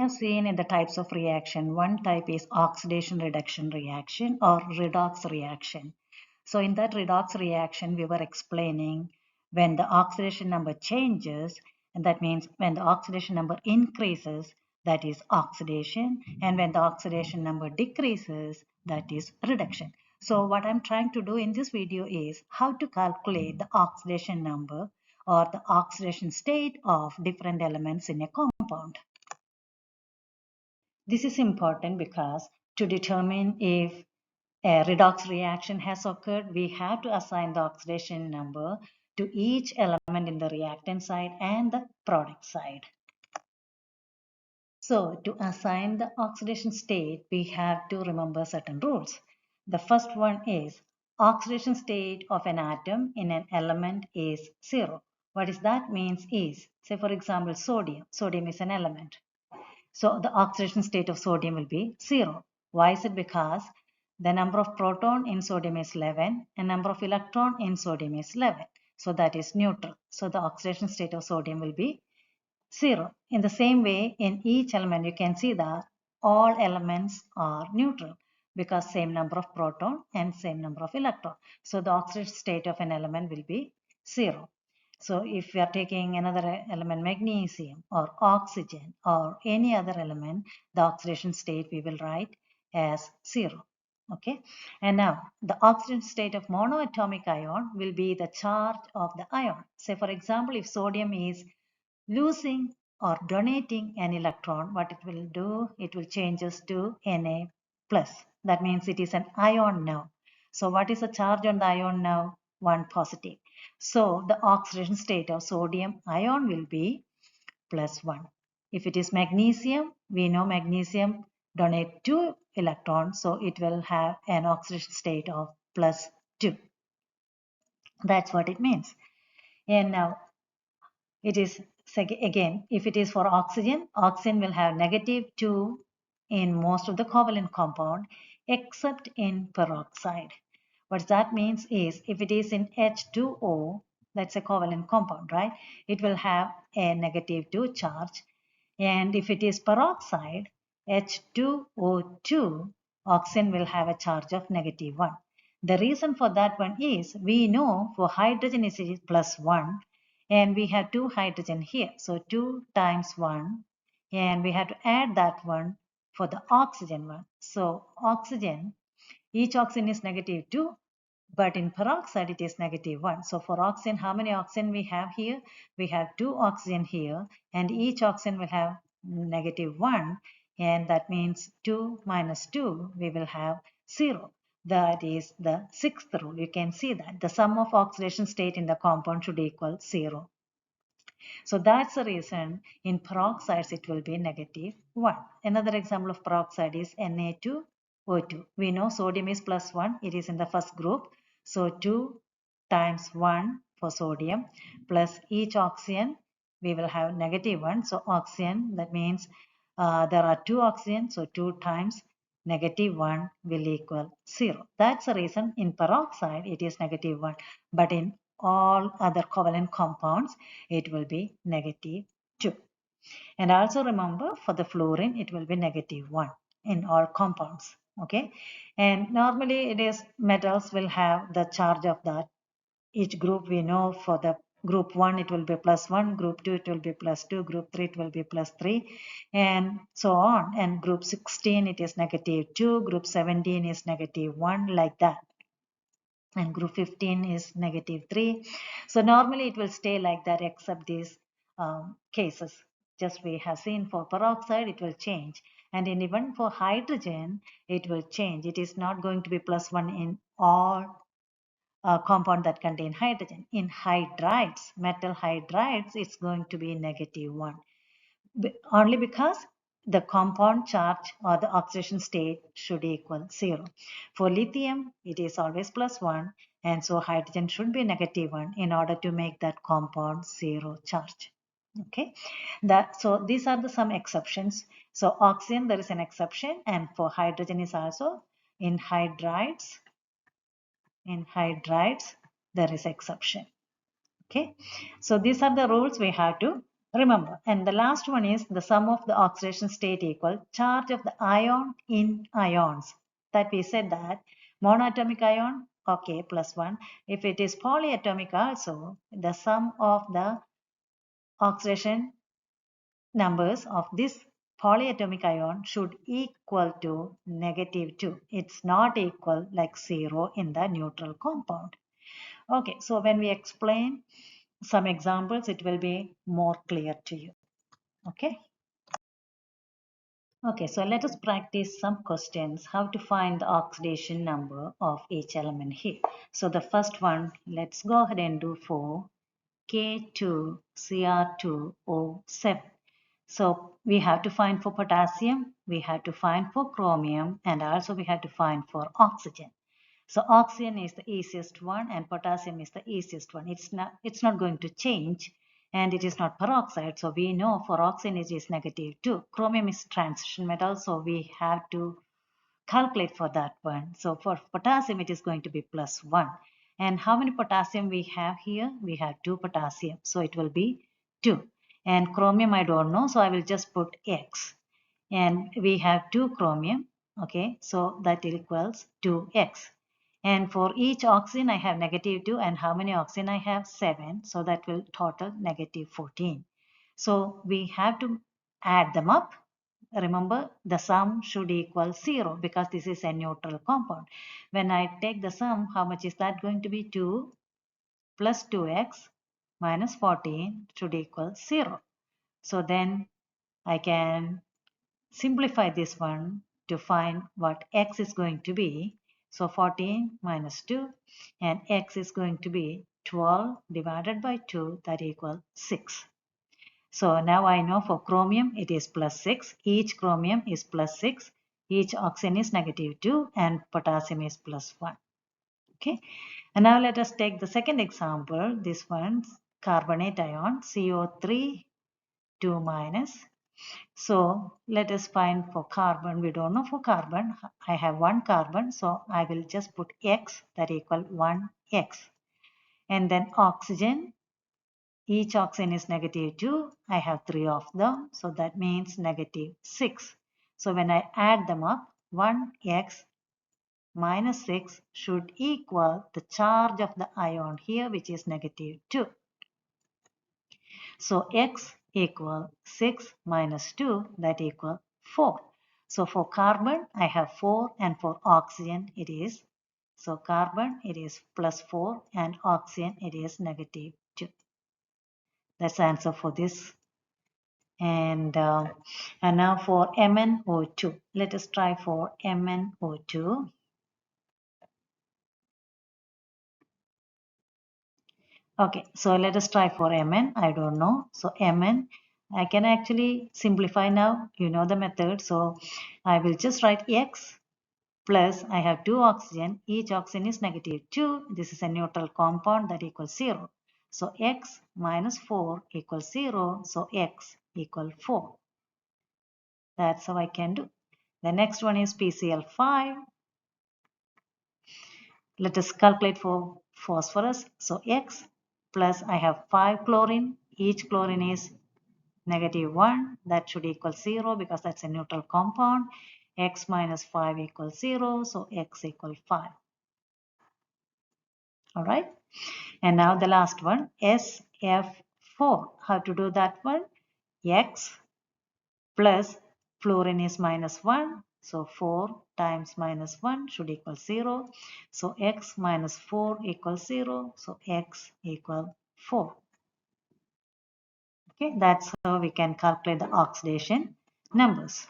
have seen in the types of reaction, one type is oxidation reduction reaction or redox reaction. So in that redox reaction, we were explaining when the oxidation number changes, and that means when the oxidation number increases, that is oxidation, and when the oxidation number decreases, that is reduction. So what I'm trying to do in this video is how to calculate the oxidation number or the oxidation state of different elements in a compound. This is important because to determine if a redox reaction has occurred, we have to assign the oxidation number to each element in the reactant side and the product side. So to assign the oxidation state, we have to remember certain rules. The first one is oxidation state of an atom in an element is zero. What is that means is, say for example, sodium. Sodium is an element. So the oxidation state of sodium will be 0. Why is it? Because the number of proton in sodium is 11 and number of electron in sodium is 11. So that is neutral. So the oxidation state of sodium will be 0. In the same way, in each element, you can see that all elements are neutral because same number of proton and same number of electron. So the oxidation state of an element will be 0. So if we are taking another element, magnesium or oxygen or any other element, the oxidation state we will write as 0. Okay. And now the oxidation state of monoatomic ion will be the charge of the ion. Say for example, if sodium is losing or donating an electron, what it will do, it will changes to Na plus. That means it is an ion now. So what is the charge on the ion now? 1 positive. So the oxidation state of sodium ion will be plus 1. If it is magnesium, we know magnesium donate 2 electrons, so it will have an oxidation state of plus 2. That's what it means. And now it is again, if it is for oxygen, oxygen will have negative 2 in most of the covalent compound except in peroxide. What that means is if it is in H2O, that's a covalent compound, right? It will have a negative 2 charge. And if it is peroxide, H2O2, oxygen will have a charge of negative 1. The reason for that one is we know for hydrogen is plus 1 and we have 2 hydrogen here. So 2 times 1 and we have to add that one for the oxygen one. So oxygen, each oxygen is negative 2 but in peroxide it is negative 1. So for oxygen, how many oxygen we have here? We have 2 oxygen here and each oxygen will have negative 1 and that means 2 minus 2 we will have 0. That is the sixth rule. You can see that the sum of oxidation state in the compound should equal 0. So that's the reason in peroxides it will be negative 1. Another example of peroxide is Na2O2. We know sodium is plus 1. It is in the first group. So 2 times 1 for sodium plus each oxygen we will have negative 1. So oxygen, that means there are 2 oxygen. So 2 times negative 1 will equal 0. That's the reason in peroxide it is negative 1. But in all other covalent compounds it will be negative 2. And also remember for the fluorine it will be negative 1 in all compounds. Okay. And normally it is metals will have the charge of that. Each group we know for the group 1 it will be plus 1, group 2 it will be plus 2, group 3 it will be plus 3 and so on. And group 16 it is negative 2, group 17 is negative 1, like that. And group 15 is negative 3. So normally it will stay like that except these cases. Just we have seen for peroxide it will change and even for hydrogen it will change. It is not going to be plus 1 in all compound that contain hydrogen. In hydrides, metal hydrides, it's going to be negative 1 only because the compound charge or the oxidation state should equal 0. For lithium, it is always plus 1 and so hydrogen should be negative 1 in order to make that compound 0 charge. Okay, so these are the some exceptions. So oxygen, there is an exception, and for hydrogen is also in hydrides. In hydrides, there is exception. Okay, so these are the rules we have to Remember, and the last one is the sum of the oxidation state equal charge of the ion in ions. That we said that monoatomic ion, okay, plus 1. If it is polyatomic also, the sum of the oxidation numbers of this polyatomic ion should equal to -2. It's not equal like 0 in the neutral compound. Okay, so when we explain some examples, it will be more clear to you. Okay. Okay, so let us practice some questions how to find the oxidation number of each element here. So the first one, let's go ahead and do for K2Cr2O7. So we have to find for potassium, we have to find for chromium, and also we have to find for oxygen. So oxygen is the easiest one and potassium is the easiest one. It's not going to change and it is not peroxide. So we know for oxygen it is -2. Chromium is transition metal, so we have to calculate for that one. So for potassium it is going to be +1. And how many potassium we have here? We have 2 potassium. So it will be 2. And chromium I don't know, so I will just put X. And we have 2 chromium. Okay, so that equals 2X. And for each oxygen, I have -2. And how many oxygen I have? 7. So that will total -14. So we have to add them up. Remember, the sum should equal 0 because this is a neutral compound. When I take the sum, how much is that going to be? 2 plus 2x minus 14 should equal 0. So then I can simplify this one to find what x is going to be. So 14 minus 2 and x is going to be 12 divided by 2, that equals 6. So now I know for chromium it is +6. Each chromium is +6. Each oxygen is -2 and potassium is +1. Okay. And now let us take the second example. This one's carbonate ion CO3 2 minus. So let us find for carbon. We don't know for carbon. I have 1 carbon, so I will just put X, that equal 1X. And then oxygen, each oxygen is -2. I have 3 of them, so that means -6. So when I add them up, 1X minus 6 should equal the charge of the ion here, which is -2. So x equal 6 minus 2, that equal 4. So for carbon I have 4 and for oxygen it is, so carbon it is +4 and oxygen it is -2. That's the answer for this. And now for MnO2. Let us try for MnO2. Okay, so let us try for Mn. I don't know. So Mn, I can actually simplify now. You know the method. So I will just write X plus I have 2 oxygen. Each oxygen is -2. This is a neutral compound, that equals 0. So X minus 4 equals 0. So X equal 4. That's how I can do. The next one is PCl5. Let us calculate for phosphorus. So X plus I have 5 chlorine. Each chlorine is -1. That should equal 0 because that's a neutral compound. X minus 5 equals 0. So X equals 5. All right. And now the last one, SF4. How to do that one? X plus fluorine is -1. So 4 times -1 should equal 0. So X minus 4 equals 0. So X equal 4. Okay, that's how we can calculate the oxidation numbers.